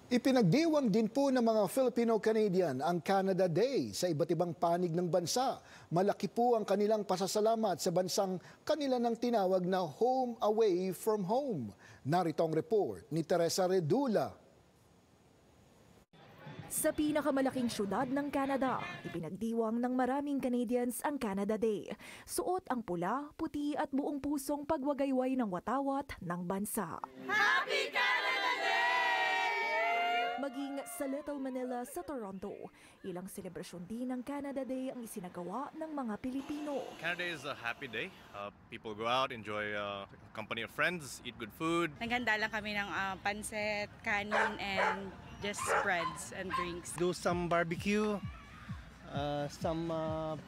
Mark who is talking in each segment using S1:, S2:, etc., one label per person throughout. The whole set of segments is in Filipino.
S1: Ipinagdiwang din po ng mga Filipino-Canadian ang Canada Day sa iba't ibang panig ng bansa. Malaki po ang kanilang pasasalamat sa bansang kanila nang tinawag na home away from home. Narito ang report ni Teresa Redula.
S2: Sa pinakamalaking syudad ng Canada, ipinagdiwang ng maraming Canadians ang Canada Day. Suot ang pula, puti at buong pusong pagwagayway ng watawat ng bansa.
S3: Happy Canada Day!
S2: Maging sa Little Manila sa Toronto, ilang selebrasyon din ng Canada Day ang isinagawa ng mga Pilipino.
S4: Canada Day is a happy day. People go out, enjoy company of friends, eat good food.
S3: Naghanda lang kami ng pancit, kanin, and just spreads and drinks.
S5: Do some barbecue, some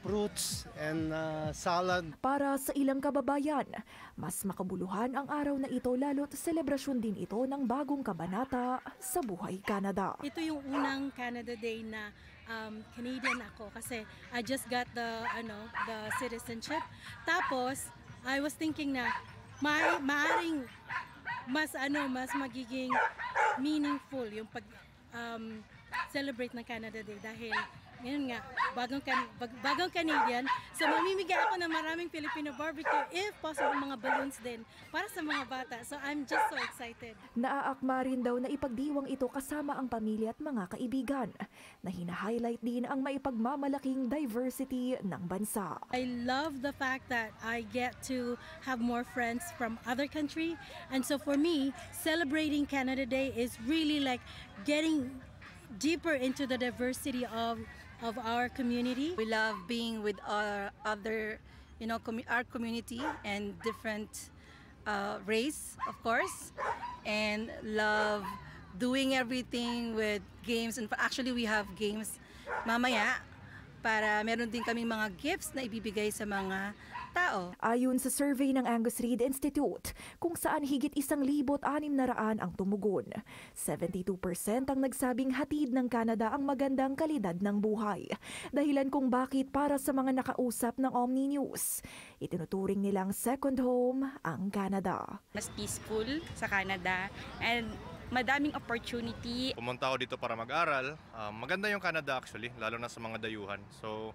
S5: fruits and salad.
S2: Para sa ilang kababayan, mas makabuluhan ang araw na ito lalo't selebrasyon din ito ng bagong kabanata sa buhay Canada.
S6: Ito yung unang Canada Day na Canadian ako kasi I just got the citizenship. Tapos I was thinking na maaring mas magiging meaningful yung pag celebrate ng Canada Day dahil ngayon nga, bagong Canadian. So mamimigay ako ng maraming Filipino barbecue, if possible mga balloons din para sa mga bata. So I'm just so excited.
S2: Naaakma rin daw na ipagdiwang ito kasama ang pamilya at mga kaibigan, na hina-highlight din ang maipagmamalaking diversity ng bansa.
S6: I love the fact that I get to have more friends from other country. And so for me, celebrating Canada Day is really like getting deeper into the diversity of our community.
S3: We love being with our other, our community and different race, of course, and love doing everything with games. And actually, we have games mamaya para meron din kami mga gifts na ibibigay sa mga tao.
S2: Ayon sa survey ng Angus Reid Institute, kung saan higit 1,600 ang tumugon, 72% ang nagsabing hatid ng Canada ang magandang kalidad ng buhay. Dahilan kung bakit para sa mga nakausap ng Omni News, itinuturing nilang second home ang Canada.
S3: Mas peaceful sa Canada and madaming opportunity.
S4: Pumunta ako dito para mag-aral. Maganda yung Canada actually, lalo na sa mga dayuhan. So,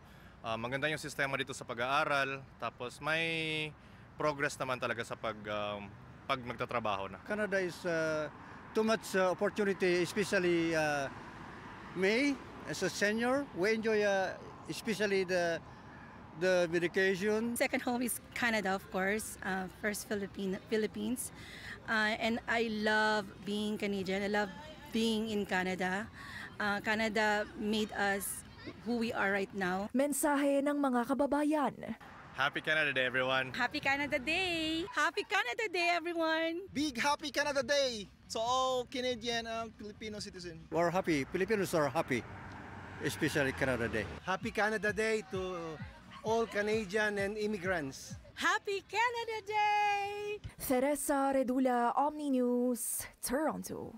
S4: maganda yung sistema dito sa pag-aaral. Tapos may progress naman talaga sa pag nagtatrabaho na.
S5: Canada is too much opportunity, especially me as a senior. We enjoy especially the medication.
S3: Second home is Canada, of course. First Philippines. And I love being Canadian. I love being in Canada. Canada made us who we are right now.
S2: Mensahe ng mga kababayan.
S4: Happy Canada Day, everyone!
S3: Happy Canada Day! Happy Canada Day, everyone!
S7: Big Happy Canada Day to all Canadian Filipino citizens.
S5: We're happy. Filipinos are happy, especially Canada Day.
S8: Happy Canada Day to all Canadian and immigrants.
S6: Happy Canada Day!
S2: Teresa Redula, Omni News, Toronto.